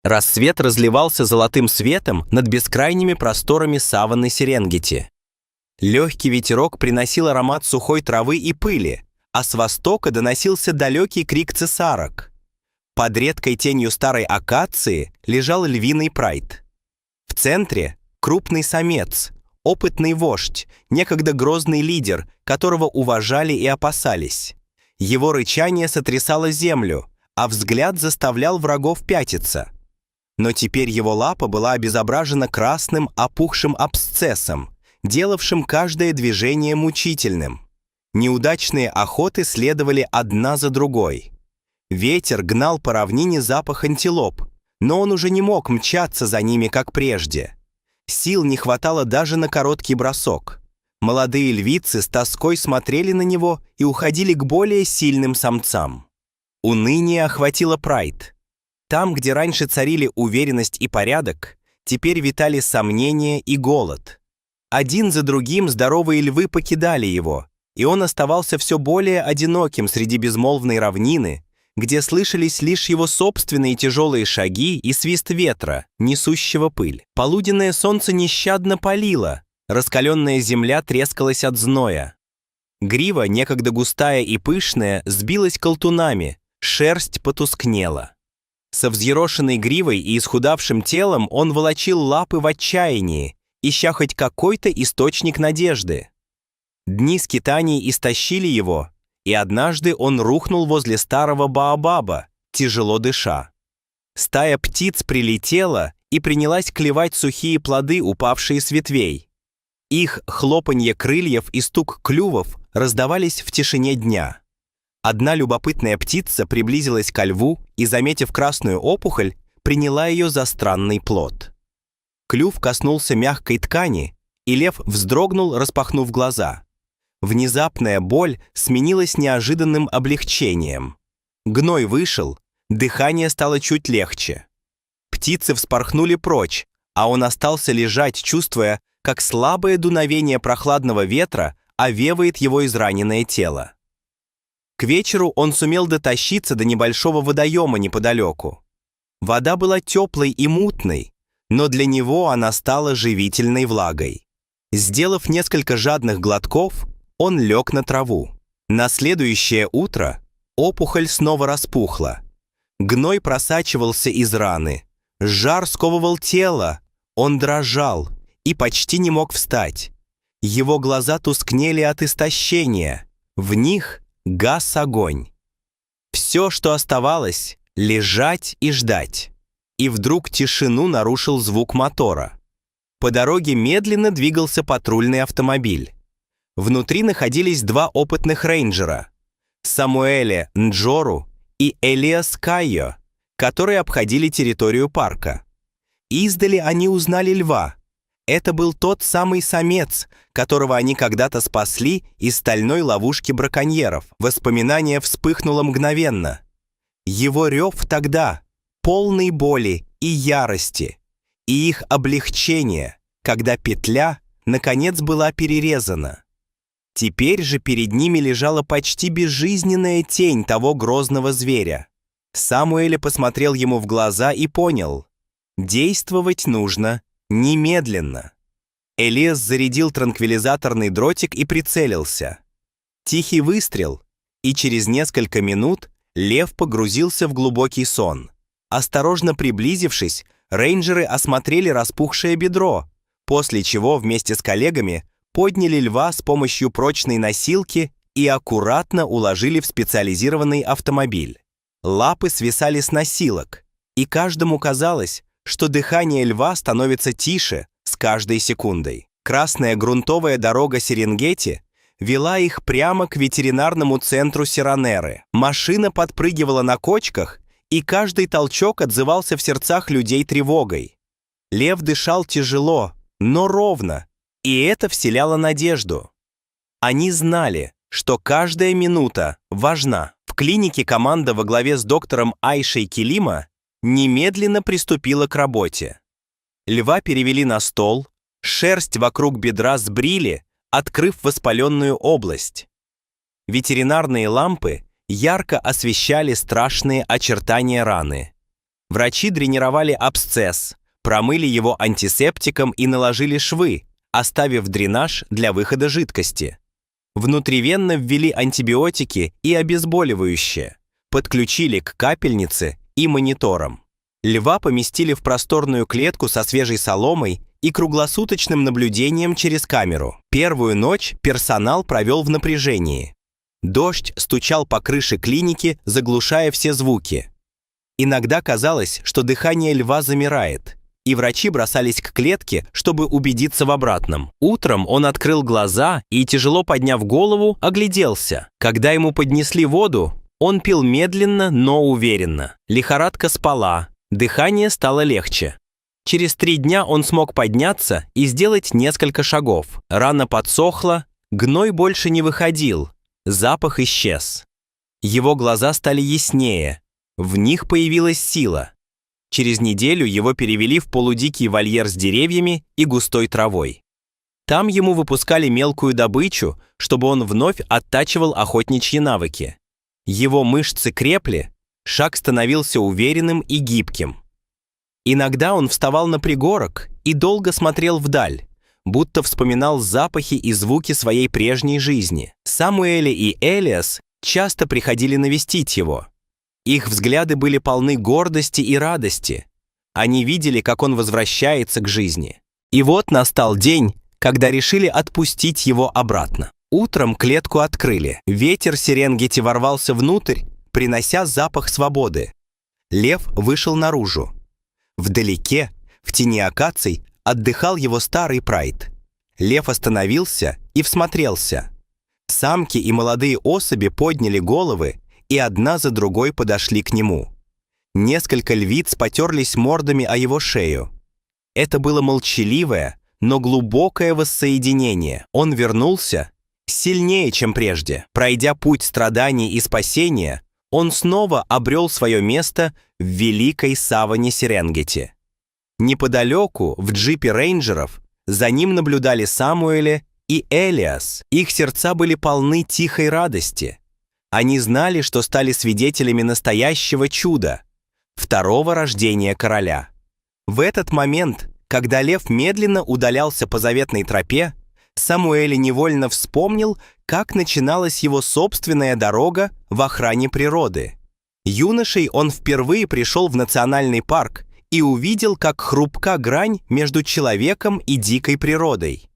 Рассвет разливался золотым светом над бескрайними просторами саванны Серенгети. Легкий ветерок приносил аромат сухой травы и пыли, а с востока доносился далекий крик цесарок. Под редкой тенью старой акации лежал львиный прайд. В центре — крупный самец, опытный вождь, некогда грозный лидер, которого уважали и опасались. Его рычание сотрясало землю, а взгляд заставлял врагов пятиться. Но теперь его лапа была обезображена красным опухшим абсцессом, делавшим каждое движение мучительным. Неудачные охоты следовали одна за другой. Ветер гнал по равнине запах антилоп, но он уже не мог мчаться за ними, как прежде. Сил не хватало даже на короткий бросок. Молодые львицы с тоской смотрели на него и уходили к более сильным самцам. Уныние охватило прайд. Там, где раньше царили уверенность и порядок, теперь витали сомнения и голод. Один за другим здоровые львы покидали его, и он оставался все более одиноким среди безмолвной равнины, где слышались лишь его собственные тяжелые шаги и свист ветра, несущего пыль. Полуденное солнце нещадно палило, раскаленная земля трескалась от зноя. Грива, некогда густая и пышная, сбилась колтунами, шерсть потускнела. Со взъерошенной гривой и исхудавшим телом он волочил лапы в отчаянии, ища хоть какой-то источник надежды. Дни скитаний истощили его, и однажды он рухнул возле старого баобаба, тяжело дыша. Стая птиц прилетела и принялась клевать сухие плоды, упавшие с ветвей. Их хлопанье крыльев и стук клювов раздавались в тишине дня. Одна любопытная птица приблизилась ко льву и, заметив красную опухоль, приняла ее за странный плод. Клюв коснулся мягкой ткани, и лев вздрогнул, распахнув глаза. Внезапная боль сменилась неожиданным облегчением. Гной вышел, дыхание стало чуть легче. Птицы вспорхнули прочь, а он остался лежать, чувствуя, как слабое дуновение прохладного ветра овевает его израненное тело. К вечеру он сумел дотащиться до небольшого водоема неподалеку. Вода была теплой и мутной, но для него она стала живительной влагой. Сделав несколько жадных глотков, он лег на траву. На следующее утро опухоль снова распухла. Гной просачивался из раны. Жар сковывал тело. Он дрожал и почти не мог встать. Его глаза тускнели от истощения. В них гас огонь. Все, что оставалось, лежать и ждать. И вдруг тишину нарушил звук мотора. По дороге медленно двигался патрульный автомобиль. Внутри находились два опытных рейнджера — Самуэле Нджору и Элиас Кайо, которые обходили территорию парка. Издали они узнали льва. Это был тот самый самец, которого они когда-то спасли из стальной ловушки браконьеров. Воспоминание вспыхнуло мгновенно. Его рев тогда, полный боли и ярости, и их облегчение, когда петля, наконец, была перерезана. Теперь же перед ними лежала почти безжизненная тень того грозного зверя. Самуэль посмотрел ему в глаза и понял — действовать нужно немедленно. Элиас зарядил транквилизаторный дротик и прицелился. Тихий выстрел, и через несколько минут лев погрузился в глубокий сон. Осторожно приблизившись, рейнджеры осмотрели распухшее бедро, после чего вместе с коллегами подняли льва с помощью прочной носилки и аккуратно уложили в специализированный автомобиль. Лапы свисали с носилок, и каждому казалось, что дыхание льва становится тише с каждой секундой. Красная грунтовая дорога Серенгети вела их прямо к ветеринарному центру Сиранеры. Машина подпрыгивала на кочках, и каждый толчок отзывался в сердцах людей тревогой. Лев дышал тяжело, но ровно, и это вселяло надежду. Они знали, что каждая минута важна. В клинике команда во главе с доктором Айшей Килима немедленно приступила к работе. Льва перевели на стол, шерсть вокруг бедра сбрили, открыв воспаленную область. Ветеринарные лампы ярко освещали страшные очертания раны. Врачи дренировали абсцесс, промыли его антисептиком и наложили швы, оставив дренаж для выхода жидкости. Внутривенно ввели антибиотики и обезболивающее, подключили к капельнице и мониторам. Льва поместили в просторную клетку со свежей соломой и круглосуточным наблюдением через камеру. Первую ночь персонал провел в напряжении. Дождь стучал по крыше клиники, заглушая все звуки. Иногда казалось, что дыхание льва замирает, и врачи бросались к клетке, чтобы убедиться в обратном. Утром он открыл глаза и, тяжело подняв голову, огляделся. Когда ему поднесли воду, он пил медленно, но уверенно. Лихорадка спала, дыхание стало легче. Через 3 дня он смог подняться и сделать несколько шагов. Рана подсохла, гной больше не выходил, запах исчез. Его глаза стали яснее, в них появилась сила. Через неделю его перевели в полудикий вольер с деревьями и густой травой. Там ему выпускали мелкую добычу, чтобы он вновь оттачивал охотничьи навыки. Его мышцы крепли, шаг становился уверенным и гибким. Иногда он вставал на пригорок и долго смотрел вдаль, будто вспоминал запахи и звуки своей прежней жизни. Самуэль и Элиас часто приходили навестить его. Их взгляды были полны гордости и радости. Они видели, как он возвращается к жизни. И вот настал день, когда решили отпустить его обратно. Утром клетку открыли. Ветер Серенгети ворвался внутрь, принося запах свободы. Лев вышел наружу. Вдалеке, в тени акаций, отдыхал его старый прайд. Лев остановился и всмотрелся. Самки и молодые особи подняли головы и одна за другой подошли к нему. Несколько львиц потерлись мордами о его шею. Это было молчаливое, но глубокое воссоединение. Он вернулся сильнее, чем прежде. Пройдя путь страданий и спасения, он снова обрел свое место в великой саванне Серенгети. Неподалеку, в джипе рейнджеров, за ним наблюдали Самуэль и Элиас. Их сердца были полны тихой радости. Они знали, что стали свидетелями настоящего чуда, второго рождения короля. В этот момент, когда лев медленно удалялся по заветной тропе, Самуэль невольно вспомнил, как начиналась его собственная дорога в охране природы. Юношей он впервые пришел в национальный парк и увидел, как хрупка грань между человеком и дикой природой.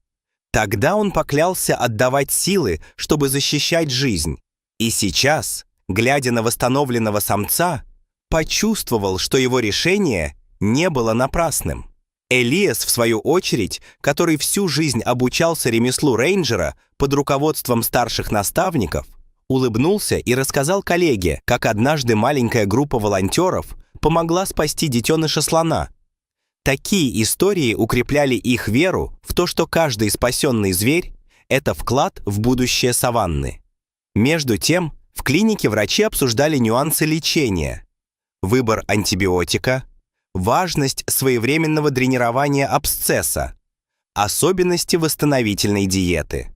Тогда он поклялся отдавать силы, чтобы защищать жизнь. И сейчас, глядя на восстановленного самца, почувствовал, что его решение не было напрасным. Элиас, в свою очередь, который всю жизнь обучался ремеслу рейнджера под руководством старших наставников, улыбнулся и рассказал коллеге, как однажды маленькая группа волонтеров помогла спасти детеныша слона. Такие истории укрепляли их веру в то, что каждый спасенный зверь – это вклад в будущее саванны. Между тем, в клинике врачи обсуждали нюансы лечения, выбор антибиотика, важность своевременного дренирования абсцесса, особенности восстановительной диеты.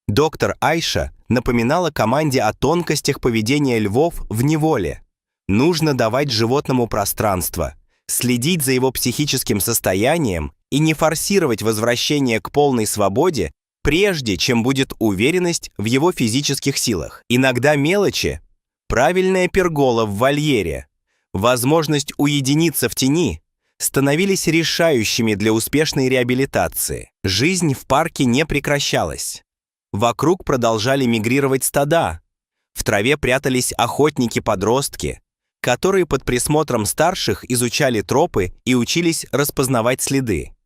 Доктор Айша напоминала команде о тонкостях поведения львов в неволе. Нужно давать животному пространство, следить за его психическим состоянием и не форсировать возвращение к полной свободе, прежде чем будет уверенность в его физических силах. Иногда мелочи, правильная пергола в вольере, возможность уединиться в тени становились решающими для успешной реабилитации. Жизнь в парке не прекращалась. Вокруг продолжали мигрировать стада. В траве прятались охотники-подростки, которые под присмотром старших изучали тропы и учились распознавать следы.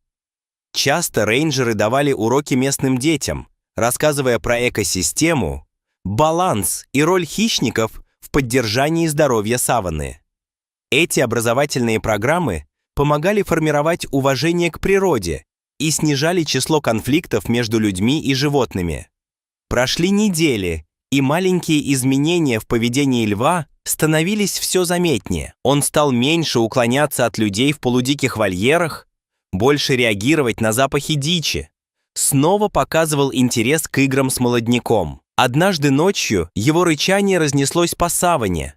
Часто рейнджеры давали уроки местным детям, рассказывая про экосистему, баланс и роль хищников в поддержании здоровья саванны. Эти образовательные программы помогали формировать уважение к природе и снижали число конфликтов между людьми и животными. Прошли недели, и маленькие изменения в поведении льва становились все заметнее. Он стал меньше уклоняться от людей в полудиких вольерах, больше реагировать на запахи дичи, снова показывал интерес к играм с молодняком. Однажды ночью его рычание разнеслось по саванне.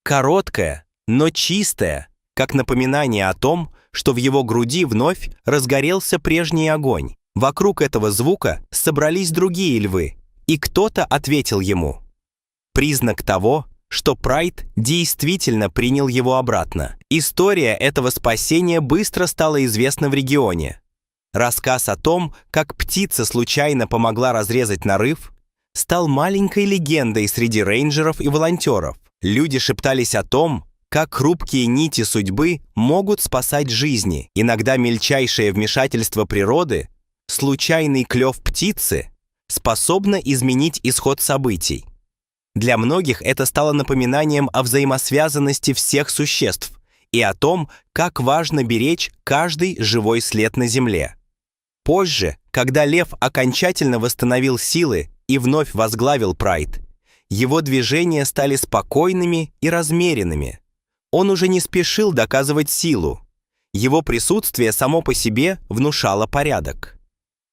Короткое, но чистое, как напоминание о том, что в его груди вновь разгорелся прежний огонь. Вокруг этого звука собрались другие львы, и кто-то ответил ему. Признак того, что Прайд действительно принял его обратно. История этого спасения быстро стала известна в регионе. Рассказ о том, как птица случайно помогла разрезать нарыв, стал маленькой легендой среди рейнджеров и волонтеров. Люди шептались о том, как хрупкие нити судьбы могут спасать жизни. Иногда мельчайшее вмешательство природы, случайный клев птицы, способно изменить исход событий. Для многих это стало напоминанием о взаимосвязанности всех существ и о том, как важно беречь каждый живой след на Земле. Позже, когда лев окончательно восстановил силы и вновь возглавил Прайд, его движения стали спокойными и размеренными. Он уже не спешил доказывать силу. Его присутствие само по себе внушало порядок.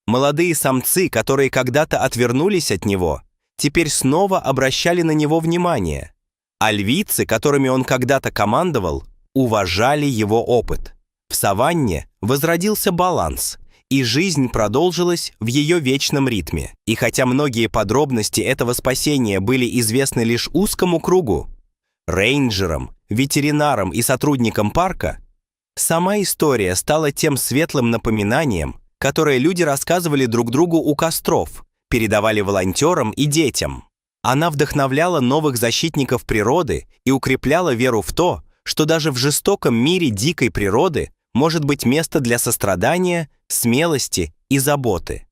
Молодые самцы, которые когда-то отвернулись от него, теперь снова обращали на него внимание, а львицы, которыми он когда-то командовал, уважали его опыт. В саванне возродился баланс, и жизнь продолжилась в ее вечном ритме. И хотя многие подробности этого спасения были известны лишь узкому кругу, рейнджерам, ветеринарам и сотрудникам парка, сама история стала тем светлым напоминанием, которое люди рассказывали друг другу у костров, передавали волонтерам и детям. Она вдохновляла новых защитников природы и укрепляла веру в то, что даже в жестоком мире дикой природы может быть место для сострадания, смелости и заботы.